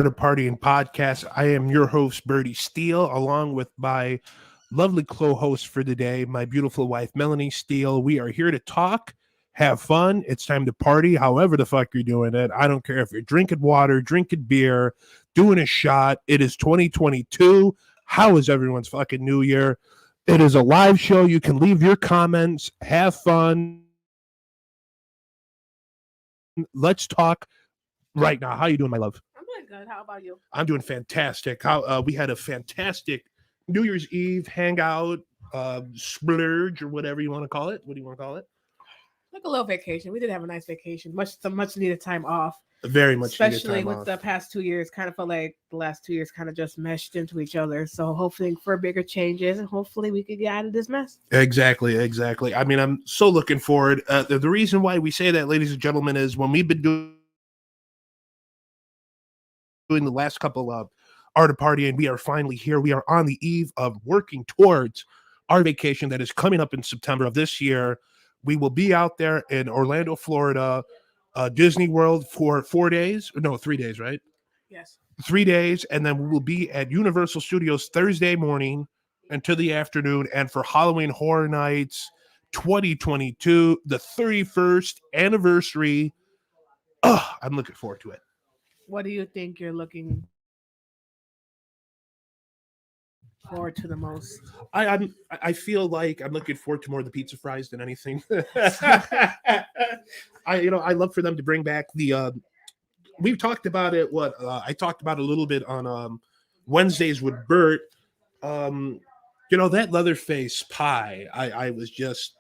The Partying Podcast. I am your host, Bertie Steele, along with my lovely co-host for the day, my beautiful wife, Melanie Steele. We are here to talk, have fun. It's time to party, however the fuck you're doing it. I don't care if you're drinking water, drinking beer, doing a shot. It is 2022. How is everyone's fucking new year? It is a live show. You can leave your comments, have fun. Let's talk right now. How you doing, my love? I'm doing good. How about you? I'm doing fantastic. How we had a fantastic New Year's Eve hangout, splurge or whatever you want to call it. What do you want to call it? Like a little vacation. We did have a nice vacation. Much needed time off. Very much, especially with off. the past 2 years. Kind of felt like the last 2 years kind of just meshed into each other. So hopefully for bigger changes, and hopefully we could get out of this mess. Exactly. I mean, I'm so looking forward. The reason why we say that, ladies and gentlemen, is when we've been doing the last couple of Art of Partying, we are finally here. We are on the eve of working towards our vacation that is coming up in September of this year. We will be out there in Orlando, Florida, Disney World for 4 days. No, 3 days, right? Yes. 3 days. And then we will be at Universal Studios Thursday morning until the afternoon. And for Halloween Horror Nights 2022, the 31st anniversary. I'm looking forward to it. What do you think you're looking forward to the most? I feel like I'm looking forward to more of the pizza fries than anything. I love for them to bring back the we've talked about it. I talked about it a little bit on Wednesdays with Bert. That Leatherface pie. I was just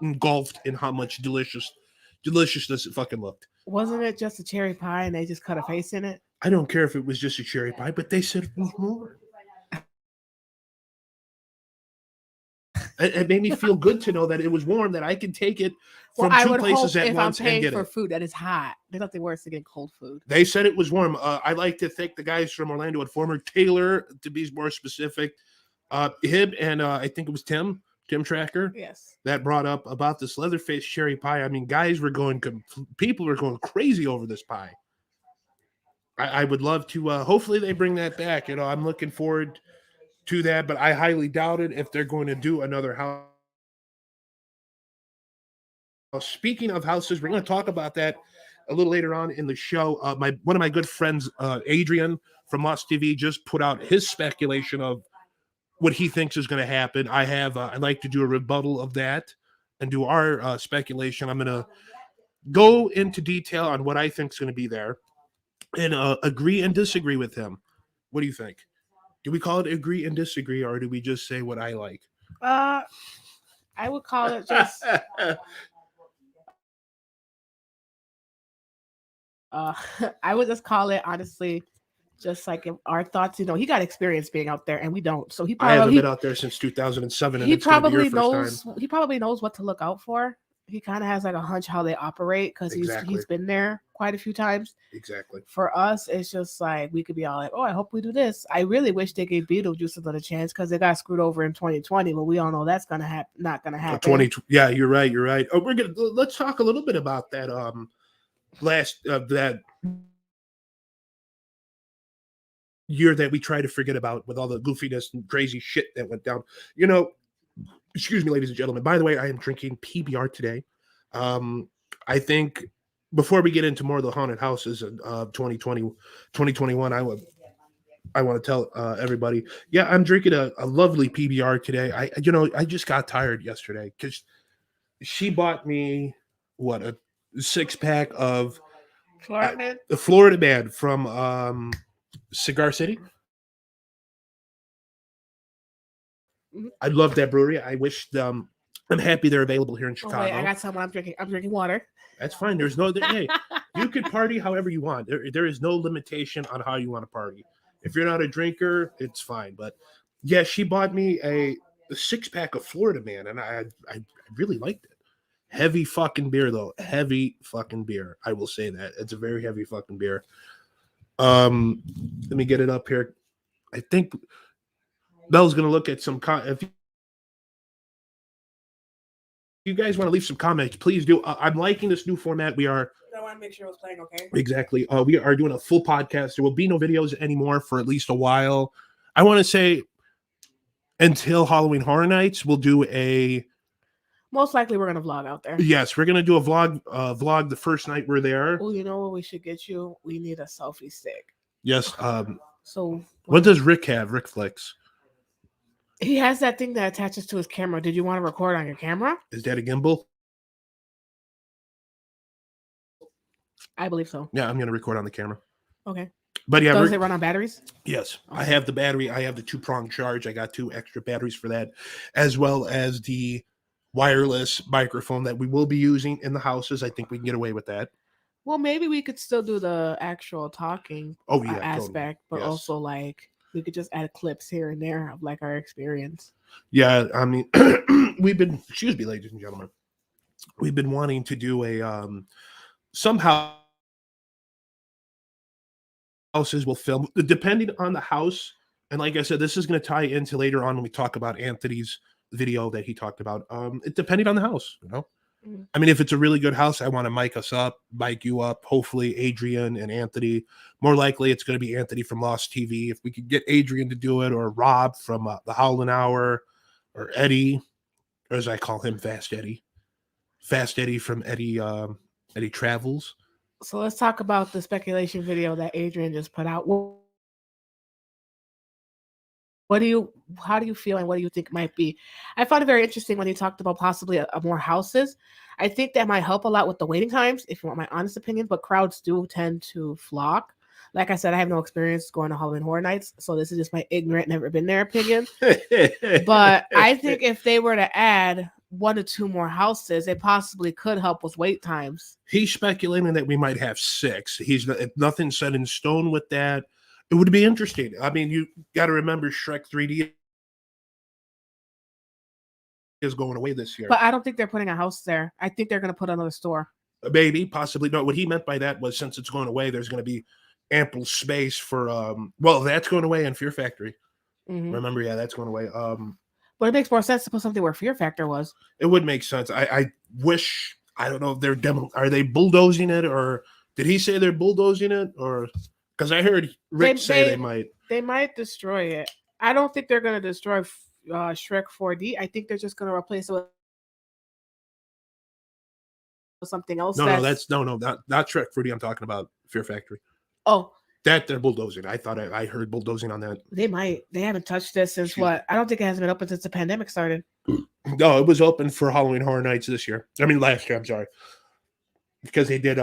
engulfed in how much deliciousness it fucking looked. Wasn't it just a cherry pie and they just cut a face in it? I don't care if it was just a cherry pie, but they said it was more. It made me feel good to know that it was warm, that I can take it from two places at once and get it. If I'm paying for food that is hot, there's nothing worse than getting cold food. They said it was warm. I like to thank the guys from Orlando and former Taylor, to be more specific. Him and I think it was Tim Tracker. Yes. That brought up about this Leatherface cherry pie. I mean, people were going crazy over this pie. I would love to, hopefully they bring that back. I'm looking forward to that, but I highly doubt it if they're going to do another house. Speaking of houses, we're going to talk about that a little later on in the show. One of my good friends, Adrian from Lost TV, just put out his speculation of what he thinks is going to happen. I'd like to do a rebuttal of that and do our speculation. I'm going to go into detail on what I think is going to be there and agree and disagree with him. What do you think? Do we call it agree and disagree, or do we just say what I like? I would call it just I would just call it, honestly, just like our thoughts. He got experience being out there, and we don't. So I haven't been out there since 2007. And he probably knows. He probably knows what to look out for. He kind of has like a hunch how they operate because he's been there quite a few times. Exactly. For us, it's just like we could be all like, "Oh, I hope we do this." I really wish they gave Beetlejuice another chance because they got screwed over in 2020, but we all know that's not gonna happen. Yeah, you're right. Oh, let's talk a little bit about that. That year that we try to forget about with all the goofiness and crazy shit that went down. Excuse me, ladies and gentlemen. By the way, I am drinking PBR today. I think before we get into more of the haunted houses of 2020, 2021, I want to tell everybody, yeah, I'm drinking a lovely PBR today. I just got tired yesterday because she bought me a 6-pack of the Florida Man from Cigar City. I love that brewery. I wish I'm happy they're available here in Chicago. Oh, wait, I got someone. I'm drinking water. That's fine. There's no hey, you could party however you want. There is no limitation on how you want to party. If you're not a drinker, it's fine. But yeah, she bought me a 6-pack of Florida Man, and I really liked it. Heavy fucking beer though. Heavy fucking beer. I will say that. It's a very heavy fucking beer. Let me get it up here. I think Belle's going to look at some if you guys want to leave some comments, please do. I'm liking this new format. We are. No, want to make sure it was playing okay. Exactly. We are doing a full podcast. There will be no videos anymore for at least a while. I want to say until Halloween Horror Nights, we'll do a. Most likely, we're gonna vlog out there. Yes, we're gonna do a vlog the first night we're there. Oh, you know what we should get you? We need a selfie stick. Yes. So what does Rick have? Rick Flicks. He has that thing that attaches to his camera. Did you want to record on your camera? Is that a gimbal? I believe so. Yeah, I'm gonna record on the camera. Okay. But yeah, does it run on batteries? Yes, Okay. I have the battery. I have the 2-prong charge. I got 2 extra batteries for that, as well as the wireless microphone that we will be using in the houses. I think we can get away with that. Well, maybe we could still do the actual talking aspect, but also like we could just add clips here and there of like our experience. Yeah, I mean, excuse me, ladies and gentlemen, we've been wanting to do a somehow houses will film depending on the house. And like I said, this is going to tie into later on when we talk about Anthony's video that he talked about. It depending on the house, you know. I mean, if it's a really good house, I want to mic us up, mic you up. Hopefully, Adrian and Anthony. More likely, it's going to be Anthony from Lost TV. If we could get Adrian to do it, or Rob from the Howlin' Hour, or Eddie, or as I call him, Fast Eddie from Eddie Travels. So let's talk about the speculation video that Adrian just put out. How do you feel and what do you think might be? I found it very interesting when he talked about possibly a more houses. I think that might help a lot with the waiting times, if you want my honest opinion, but crowds do tend to flock. Like I said, I have no experience going to Halloween Horror Nights, so this is just my ignorant, never been there opinion. But I think if they were to add 1 to 2 more houses, it possibly could help with wait times. He's speculating that we might have 6. He's nothing set in stone with that. It would be interesting. I mean, you got to remember Shrek 3D is going away this year. But I don't think they're putting a house there. I think they're going to put another store. Maybe, possibly. No, what he meant by that was since it's going away, there's going to be ample space for, that's going away in Fear Factory. Mm-hmm. Remember, yeah, that's going away. But it makes more sense to put something where Fear Factor was. It would make sense. I wish, I don't know if they're are they bulldozing it, or did he say they're bulldozing it, or because I heard Rick say they might. They might destroy it. I don't think they're going to destroy Shrek 4D. I think they're just going to replace it with something else. No, not Shrek 4D. I'm talking about Fear Factory. Oh, that they're bulldozing. I thought I heard bulldozing on that. They might. They haven't touched this since what? I don't think it has been open since the pandemic started. No, it was open for Halloween Horror Nights this year. I mean, last year. I'm sorry, because they did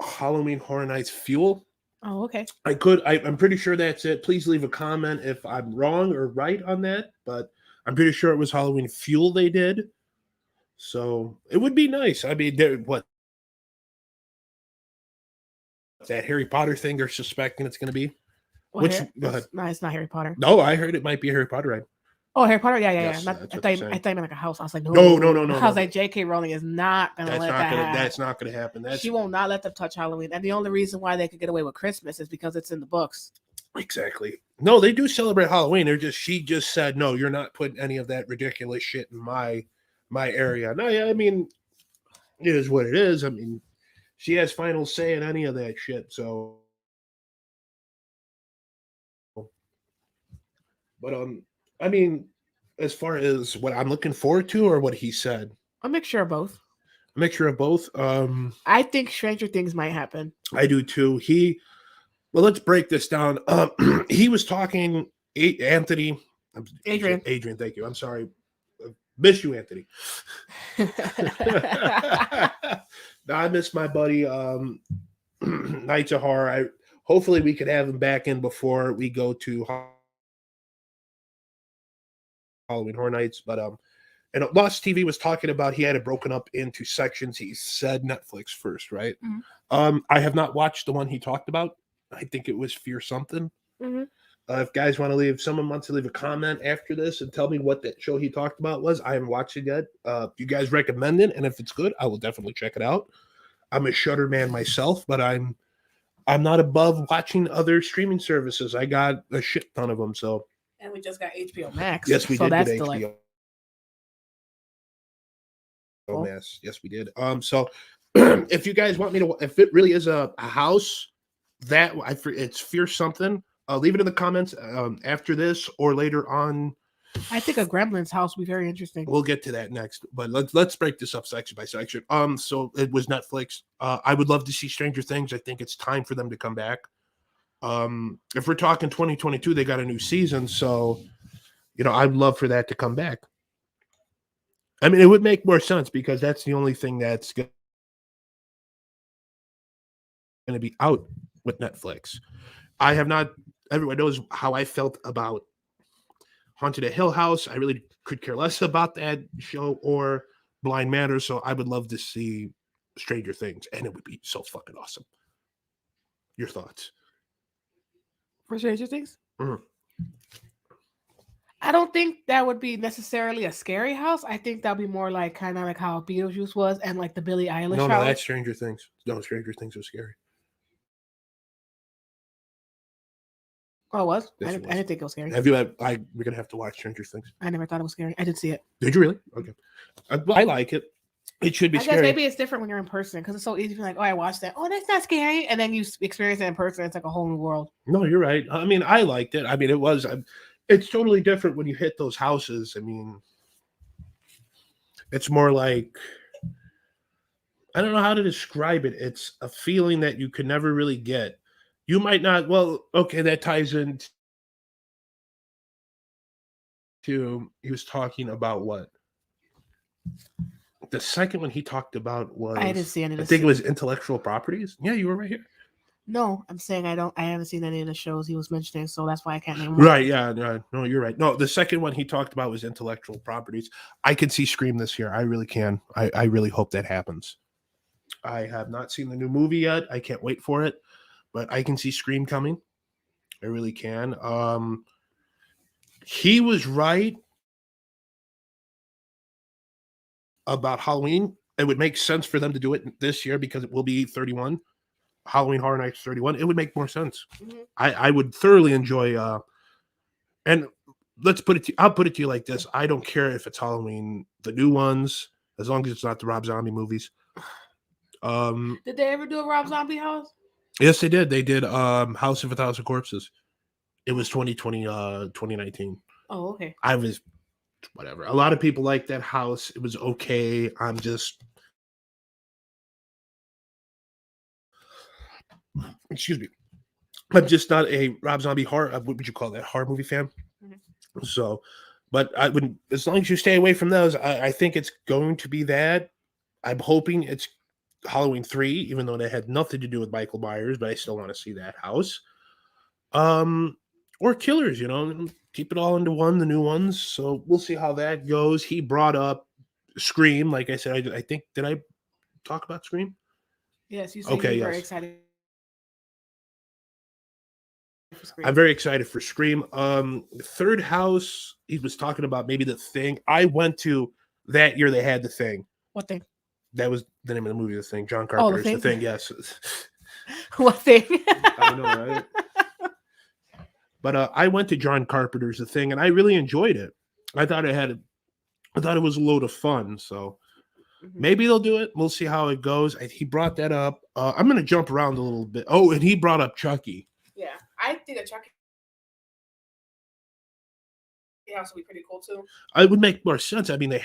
Halloween Horror Nights Fuel. Oh, okay. I'm pretty sure that's it. Please leave a comment if I'm wrong or right on that, but I'm pretty sure it was Halloween Fuel they did. So it would be nice. I mean, that Harry Potter thing they're suspecting it's going to be? Well, no, it's not Harry Potter. No, I heard it might be a Harry Potter ride. Oh, Harry Potter? Yeah. Yes, I thought you meant like a house. I was like, no. I was like, J.K. Rowling is not going to let that happen. That's not going to happen. She will not let them touch Halloween. And the only reason why they could get away with Christmas is because it's in the books. Exactly. No, they do celebrate Halloween. She just said, no, you're not putting any of that ridiculous shit in my area. No, yeah, I mean, it is what it is. I mean, she has final say in any of that shit. So, but I mean, as far as what I'm looking forward to, or what he said, A mixture of both. A mixture of both. I think Stranger Things might happen. I do too. Well, let's break this down. He was talking. Adrian, thank you. I'm sorry. Miss you, Anthony. No, I miss my buddy. Nights of Horror. Hopefully we could have him back in before we go to Halloween Horror Nights. But and Lost TV was talking about he had it broken up into sections. He said Netflix first, right? Mm-hmm. I have not watched the one he talked about. I think it was Fear Something. Mm-hmm. If guys want to someone wants to leave a comment after this and tell me what that show he talked about was, I haven't watched it yet. If you guys recommend it, and if it's good, I will definitely check it out. I'm a Shudder man myself, but I'm not above watching other streaming services. I got a shit ton of them. So, and we just got HBO Max. Yes, we did get HBO Max. Yes, we did. So if you guys want me to, if it really is a house that it's Fear Something, leave it in the comments after this or later on. I think a Gremlin's house would be very interesting. We'll get to that next, but let's break this up section by section. So it was Netflix. I would love to see Stranger Things. I think it's time for them to come back. If we're talking 2022, they got a new season, so I'd love for that to come back. I mean, it would make more sense because that's the only thing that's going to be out with Netflix. I have not. Everyone knows how I felt about Haunted at Hill House. I really could care less about that show or Blind Manor, so I would love to see Stranger Things, and it would be so fucking awesome. Your thoughts? For Stranger Things? Mhm. I don't think that would be necessarily a scary house. I think that would be more like kind of like how Beetlejuice was and like the Billie Eilish No, house. that's Stranger Things. No, Stranger Things was scary. Oh, it was? Yes, I it didn't, was. I didn't think it was scary. Have you? We're gonna have to watch Stranger Things. I never thought it was scary. I didn't see it. Did you really? Okay. I like it. It should be I guess scary. maybe it's different when you're in person because it's so easy to be like, oh, I watched that. Oh, that's not scary. And then you experience it in person. It's like a whole new world. No, you're right. I mean, I liked it. I mean, it was. It's totally different when you hit those houses. I mean, it's more like, I don't know how to describe it. It's a feeling that you can never really get. You might not. Well, okay, that ties in to he was talking about what? The second one he talked about was I didn't see any of I this. think it was intellectual properties. Yeah, you were right here. No, I'm saying I haven't seen any of the shows he was mentioning, so that's why I can't name them. Right, yeah, no, you're right. No, the second one he talked about was intellectual properties. I can see Scream this year. I really can. I really hope that happens. I have not seen the new movie yet. I can't wait for it, but I can see Scream coming. I really can. He was right about Halloween. It would make sense for them to do it this year because it will be 31. Halloween Horror Nights 31. It would make more sense. Mhm. I would thoroughly enjoy and let's put it to I'll put it to you like this. I don't care if it's Halloween, the new ones, as long as it's not the Rob Zombie movies. Did they ever do a Rob Zombie house? Yes, they did. They did House of a Thousand Corpses. It was 2020, 2019. Oh, okay. I was whatever. A lot of people like that house. It was okay. I'm just excuse me. I'm just not a Rob Zombie horror. What would you call that? Horror movie fan. Mhm. So, but I would, as long as you stay away from those, I think it's going to be that. I'm hoping it's Halloween 3, even though that had nothing to do with Michael Myers, but I still want to see that house. Or Killers, keep it all into one, the new ones. So we'll see how that goes. He brought up Scream. Like I said, I think, did I talk about Scream? Yes, you said Okay, you were very yes. excited. For Scream. I'm very excited for Scream. Third House, he was talking about maybe The Thing. I went to that year they had The Thing. What thing? That was the name of the movie, The Thing. John Oh, The Carpenter's The Thing? Thing, yes. What thing? I know, right? But I went to John Carpenter's The Thing, and I really enjoyed it. I thought it was a load of fun. So Mhm. maybe they'll do it. We'll see how it goes. He brought that up. I'm going to jump around a little bit. Oh, and he brought up Chucky. Yeah, I think a Chucky house would be pretty cool too. It would make more sense. I mean, they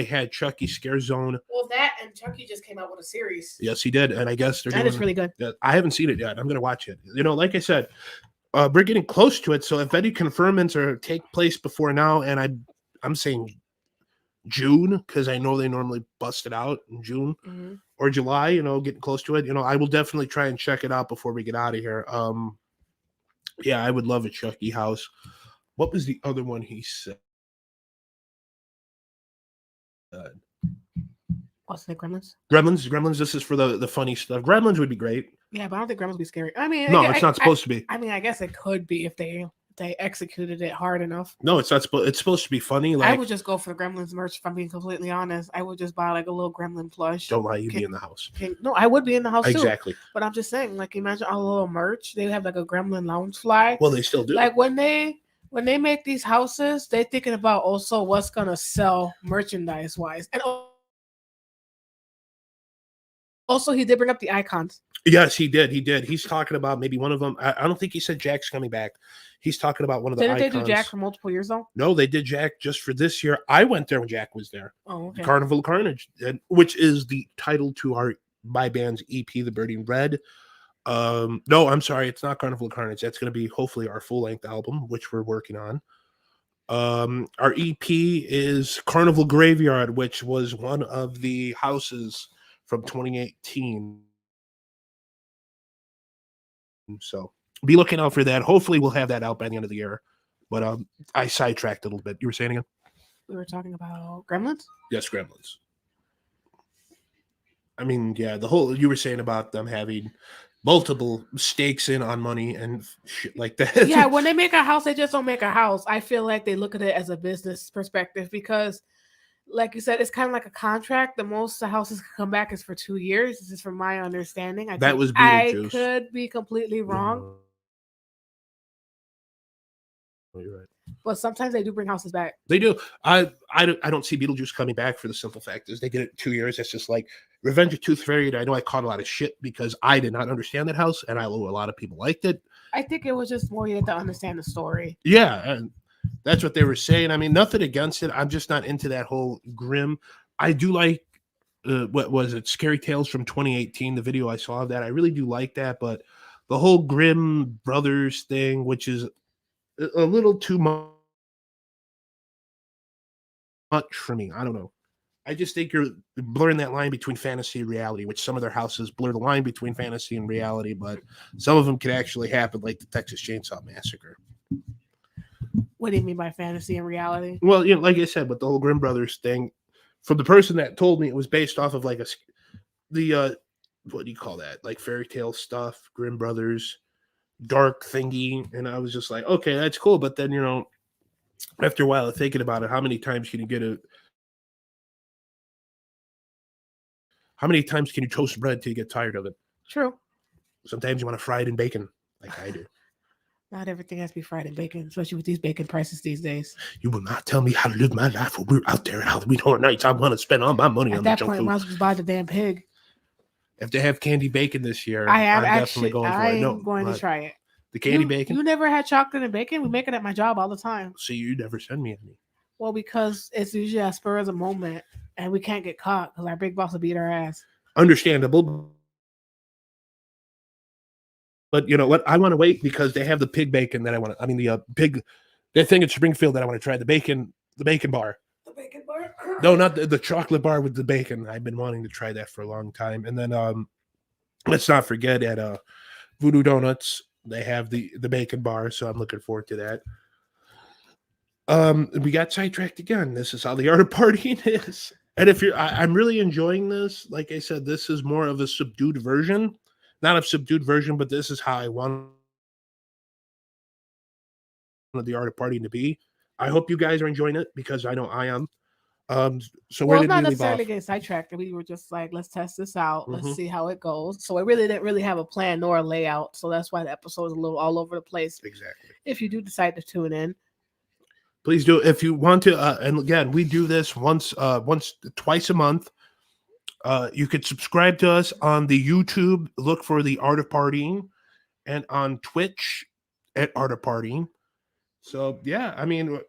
had Chucky Scare Zone. Well, that and Chucky just came out with a series. Yes, he did, and I guess they're That doing is really good. Yeah, I haven't seen it yet. I'm going to watch it. Like I said, we're getting close to it. So if any confirmants take place before now, and I'm saying June because I know they normally bust it out in June Mm-hmm. or July. Getting close to it. I will definitely try and check it out before we get out of here. Yeah, I would love a Chucky house. What was the other one he said? What's the Gremlins? Gremlins. This is for the funny stuff. Gremlins would be great. Yeah, but I don't think Gremlins would be scary. I mean, No, it's not supposed to be. I mean, I guess it could be if they executed it hard enough. No, it's not. It's supposed to be funny. I would just go for the Gremlins merch. If I'm being completely honest, I would just buy like a little Gremlin plush. Don't lie, you'd be in the house. No, I would be in the house Exactly. too. But I'm just saying, like, imagine all the little merch. They have like a Gremlin lounge fly. Well, they still do. Like when they make these houses, they're thinking about also what's gonna sell merchandise wise. And Also, he did bring up the icons. Yes, he did. He did. He's talking about maybe one of them. I don't think he said Jack's coming back. He's talking about one of the Didn't icons. they do Jack for multiple years though? No, they did Jack just for this year. I went there when Jack was there. Oh, okay. Carnival of Carnage, which is the title to my band's EP, The Burning Red. No, I'm sorry, it's not Carnival of Carnage. That's going to be hopefully our full length album, which we're working on. Our EP is Carnival Graveyard, which was one of the houses from 2018. So be looking out for that. Hopefully, we'll have that out by the end of the year. But I sidetracked a little bit. You were saying again? We were talking about Gremlins. Yes, Gremlins. I mean, yeah, you were saying about them having multiple stakes in on money and shit like that. Yeah, when they make a house, they just don't make a house. I feel like they look at it as a business perspective because, like you said, it's kind of like a contract. The most the houses can come back is for 2 years. This is from my understanding. That was I Beetlejuice. could be completely wrong, No, you're right. but sometimes they do bring houses back. They do. I don't see Beetlejuice coming back for the simple fact is they did it 2 years. It's just like Revenge of Tooth Fairy. I know I caught a lot of shit because I did not understand that house, and I know a lot of people liked it. I think it was just more you to understand the story. Yeah, and that's what they were saying. I mean, nothing against it. I'm just not into that whole grim. I do like what was it? Scary Tales from 2018. The video I saw of that, I really do like that. But the whole Grimm Brothers thing, which is a little too much for me. I don't know. I just think you're blurring that line between fantasy and reality, which some of their houses blur the line between fantasy and reality, but some of them can actually happen, like the Texas Chainsaw Massacre. What do you mean by fantasy and reality? Well, you know, like I said, with the whole Grimm Brothers thing, from the person that told me, it was based off of like what do you call that? Like fairy tale stuff, Grimm Brothers, dark thingy, and I was just like, okay, that's cool. But then, you know, after a while of thinking about it, how many times can you toast bread till you get tired of it? True. Sometimes you want to fry it in bacon, like I do. Not everything has to be fried in bacon, especially with these bacon prices these days. You will not tell me how to live my life when we're out there Halloween Horror Nights. I want to spend all my money At on the that junk point, food. might as well just buy the damn pig. If they have candy bacon this year, I am I'm actually definitely going for it. I'm going to try it. The candy bacon? You never had chocolate and bacon? We make it at my job all the time. See, you never send me any. Well, because it's usually a spur of the moment, and we can't get caught because our big boss will beat our ass. Understandable. But you know what? I want to wait because they have the pig bacon that I want to. I mean, the thing in Springfield that I want to try. The bacon bar. The bacon bar? No, not the chocolate bar with the bacon. I've been wanting to try that for a long time. And then let's not forget at Voodoo Donuts they have the bacon bar, so I'm looking forward to that. We got sidetracked again. This is how the art of partying is. And if I'm really enjoying this. Like I said, this is more of a subdued version. Not a subdued version, but this is how I want the art of partying to be. I hope you guys are enjoying it because I know I am. So where did we not leave necessarily off? get sidetracked. We were just like, let's test this out. Let's see how it goes. So we really didn't really have a plan nor a layout. So that's why the episode is a little all over the place. Exactly. If you do decide to tune in, please do if you want to. And again, we do this twice a month. You could subscribe to us on the YouTube. Look for the Art of Partying, and on Twitch at Art of Partying. So yeah, I mean,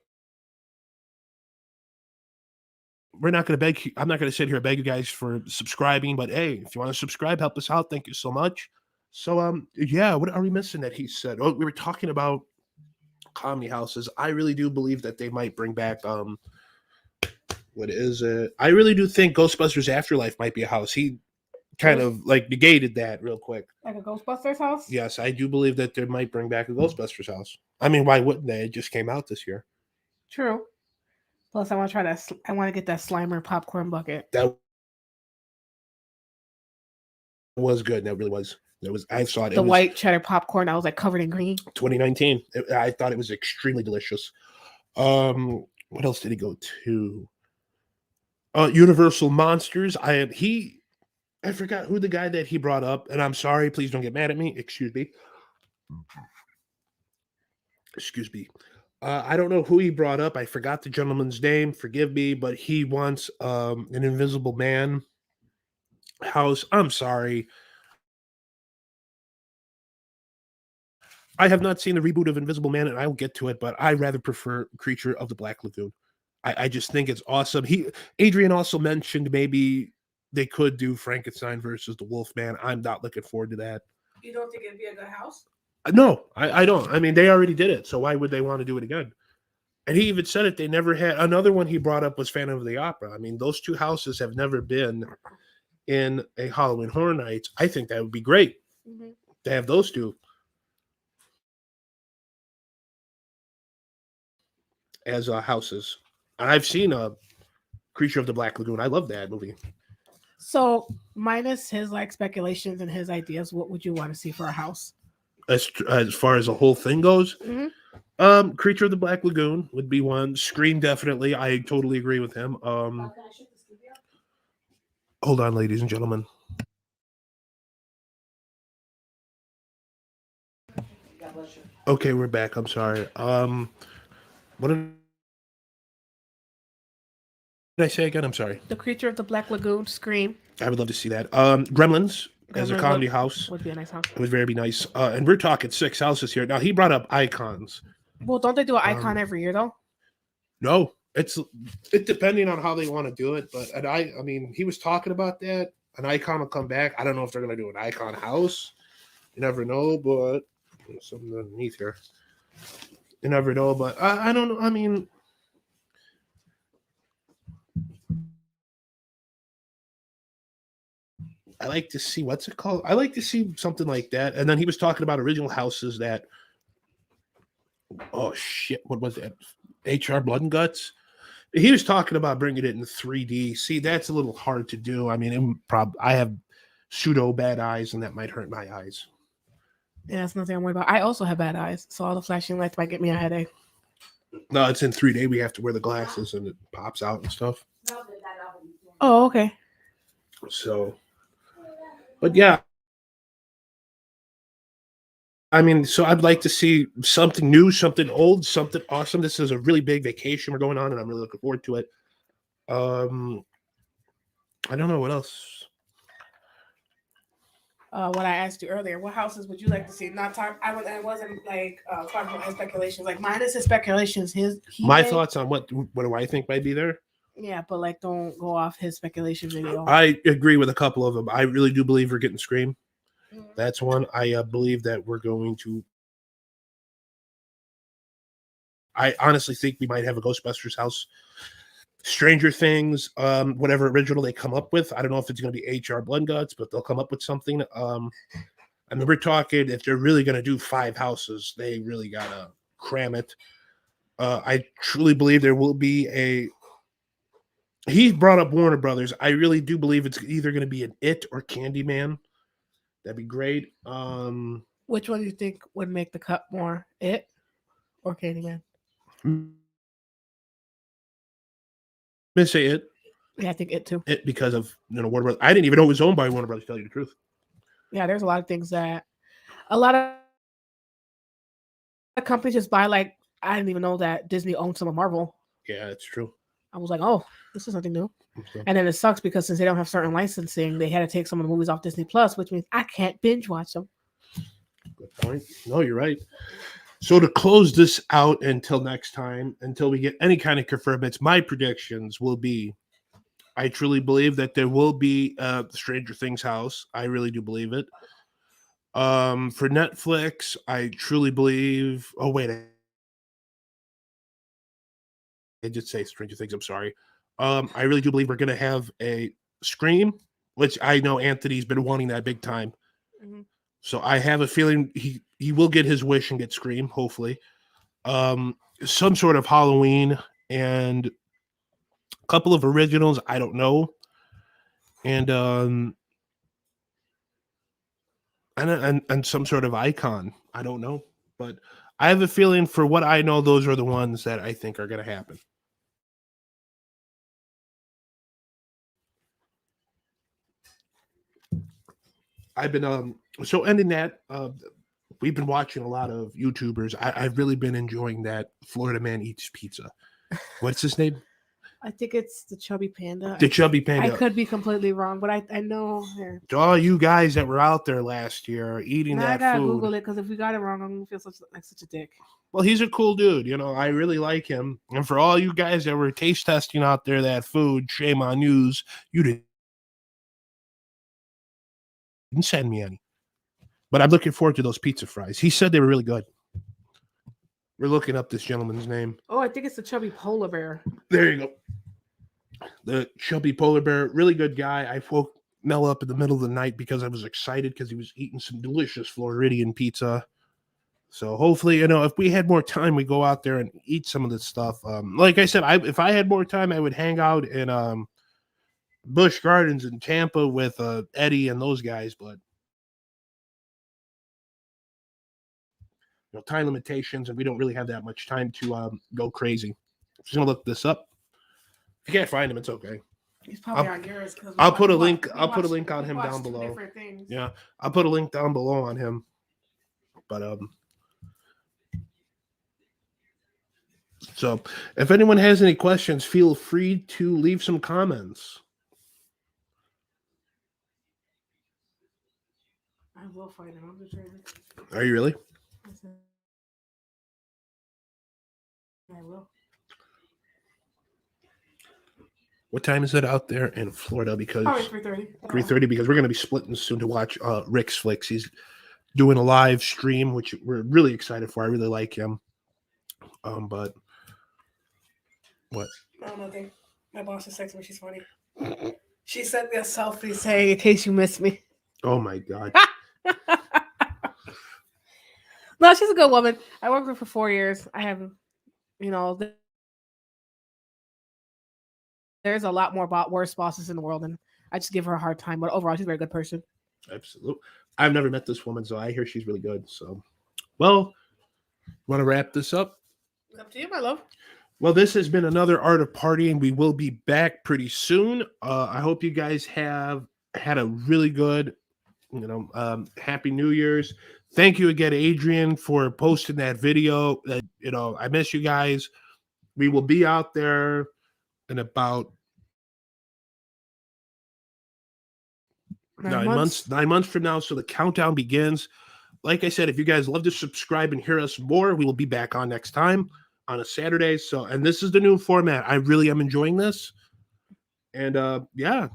we're not going to beg. I'm not going to sit here and beg you guys for subscribing. But hey, if you want to subscribe, help us out. Thank you so much. So yeah, what are we missing that he said? Oh, we were talking about comedy houses. I really do believe that they might bring back what is it? I really do think Ghostbusters Afterlife might be a house. He kind of like negated that real quick. Like a Ghostbusters house? Yes, I do believe that they might bring back a Ghostbusters house. I mean, why wouldn't they? It just came out this year. True. Plus, I want to try that. I want to get that Slimer popcorn bucket. That was good. That really was. It was. I saw it. The white cheddar popcorn. I was like covered in green. 2019. I thought it was extremely delicious. What else did he go to? Universal Monsters. I forgot who the guy that he brought up, and I'm sorry. Please don't get mad at me. Excuse me. I don't know who he brought up. I forgot the gentleman's name. Forgive me, but he wants an Invisible Man. house. I'm sorry. I have not seen the reboot of Invisible Man, and I will get to it, but I rather prefer Creature of the Black Lagoon. I just think it's awesome. Adrian also mentioned maybe they could do Frankenstein versus the Wolfman. I'm not looking forward to that. You don't think it'd be a good house? No, I don't. I mean, they already did it, so why would they want to do it again? And he even said it. They never had another one. He brought up was Phantom of the Opera. I mean, those two houses have never been in a Halloween Horror Nights. I think that would be great to have those two as houses. And I've seen a Creature of the Black Lagoon. I love that movie. So, minus his like speculations and his ideas, what would you want to see for a house? As far as the whole thing goes, Mm-hmm. Creature of the Black Lagoon would be one. Scream, definitely. I totally agree with him. Hold on, ladies and gentlemen. Okay, we're back. I'm sorry. What did I say again? I'm sorry. The Creature of the Black Lagoon, Scream. I would love to see that. Gremlins as a Gremlins comedy house would be a nice house. It would very nice. And we're talking 6 houses here. Now he brought up icons. Well, don't they do an icon every year though? No, it depending on how they want to do it. But I mean, he was talking about that. An icon will come back. I don't know if they're gonna do an icon house. You never know, but there's something underneath here. You never know, but I don't know. I mean, I like to see what's it called? I like to see something like that. And then he was talking about original houses that. Oh shit! What was that? HR Blood and Guts. He was talking about bringing it in 3D. See, that's a little hard to do. I mean, I have pseudo bad eyes, and that might hurt my eyes. Yeah, that's nothing I'm worried about. I also have bad eyes, so all the flashing lights might get me a headache. No, it's in 3D. We have to wear the glasses, and it pops out and stuff. Oh, okay. So, but yeah. I mean, so I'd like to see something new, something old, something awesome. This is a really big vacation we're going on, and I'm really looking forward to it. I don't know what else. What I asked you earlier, what houses would you like to see? Not talk. I wasn't like talking about his speculations. Like minus his speculations, my thoughts on what do I think might be there. Yeah, but like don't go off his speculation video. I agree with a couple of them. I really do believe we're getting Scream. That's one. I believe that we're going to. I honestly think we might have a Ghostbusters house. Stranger Things, whatever original they come up with. I don't know if it's going to be HR Blood Guts, but they'll come up with something. I mean, we're talking if they're really going to do 5 houses, they really got to cram it. I truly believe there will be a. He brought up Warner Brothers. I really do believe it's either going to be an It or Candyman. That'd be great. Which one do you think would make the cut more, It or Candyman? I'm gonna say It. Yeah, I think It too. It because of Warner Brothers. I didn't even know it was owned by Warner Brothers. To tell you the truth. Yeah, there's a lot of things that a lot of companies just buy. Like I didn't even know that Disney owned some of Marvel. Yeah, it's true. I was like, oh, this is something new. Okay. And then it sucks because since they don't have certain licensing, they had to take some of the movies off Disney Plus, which means I can't binge watch them. Good point. No, you're right. So to close this out until next time, until we get any kind of confirmation, my predictions will be, I truly believe that there will be a Stranger Things house. I really do believe it. For Netflix, I truly believe. Oh wait, I did say Stranger Things. I'm sorry. I really do believe we're going to have a Scream, which I know Anthony's been wanting that big time. Mm-hmm. So I have a feeling he will get his wish and get Scream, hopefully. Some sort of Halloween and a couple of originals, I don't know. And some sort of icon, I don't know. But I have a feeling for what I know, those are the ones that I think are going to happen. I've been so ending that we've been watching a lot of YouTubers. I've really been enjoying that Florida Man Eats Pizza. What's his name? I think it's the chubby panda. The chubby I panda. could be completely wrong, but I know. Here. To all you guys that were out there last year eating Now I that gotta food. Google it because if we got it wrong, I'm gonna feel like such a dick. Well, he's a cool dude. You know, I really like him. And for all you guys that were taste testing out there that food, shame on yous. You didn't send me any. But I'm looking forward to those pizza fries. He said they were really good. We're looking up this gentleman's name. Oh, I think it's the chubby polar bear. There you go. The chubby polar bear, really good guy. I woke Mel up in the middle of the night because I was excited because he was eating some delicious Floridian pizza. So hopefully, you know, if we had more time, we go out there and eat some of this stuff. Like I said, if I had more time, I would hang out in Busch Gardens in Tampa with Eddie and those guys. But you know, time limitations, and we don't really have that much time to go crazy. I'm just gonna look this up. If you can't find him, it's okay. He's probably on yours. I'll put a link. I'll put a link on him down below. Yeah, I'll put a link down below on him. But so if anyone has any questions, feel free to leave some comments. I will find him. I'm just trying to... Are you really? I will. What time is it out there in Florida? Because 3:30. 3:30. Because we're going to be splitting soon to watch Rick's Flicks. He's doing a live stream, which we're really excited for. I really like him. But what? Oh, nothing. My boss is texting me. She's funny. She sent me a selfie saying, "In case you miss me." Oh my god. No, she's a good woman. I worked with her for 4 years. I have, you know, there's a lot more worse bosses in the world, and I just give her a hard time. But overall, she's a very good person. Absolutely. I've never met this woman, so I hear she's really good. So, well, want to wrap this up? Up to you, my love. Well, this has been another Art of Partying. We will be back pretty soon. I hope you guys have had a really good, Happy New Year's. Thank you again, Adrian, for posting that video. I miss you guys. We will be out there in about 9 months. 9 months from now. So the countdown begins. Like I said, if you guys love to subscribe and hear us more, we will be back on next time on a Saturday. So, and this is the new format. I really am enjoying this. And yeah,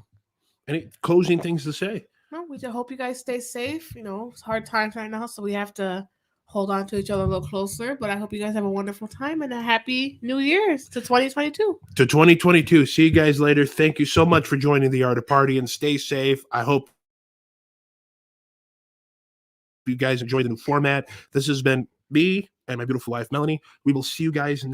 any closing things to say? No, we just hope you guys stay safe. You know, it's hard times right now, so we have to hold on to each other a little closer. But I hope you guys have a wonderful time and a happy New Year's to 2022. To 2022. See you guys later. Thank you so much for joining the Art of Party, and stay safe. I hope you guys enjoy the new format. This has been me and my beautiful wife, Melanie. We will see you guys next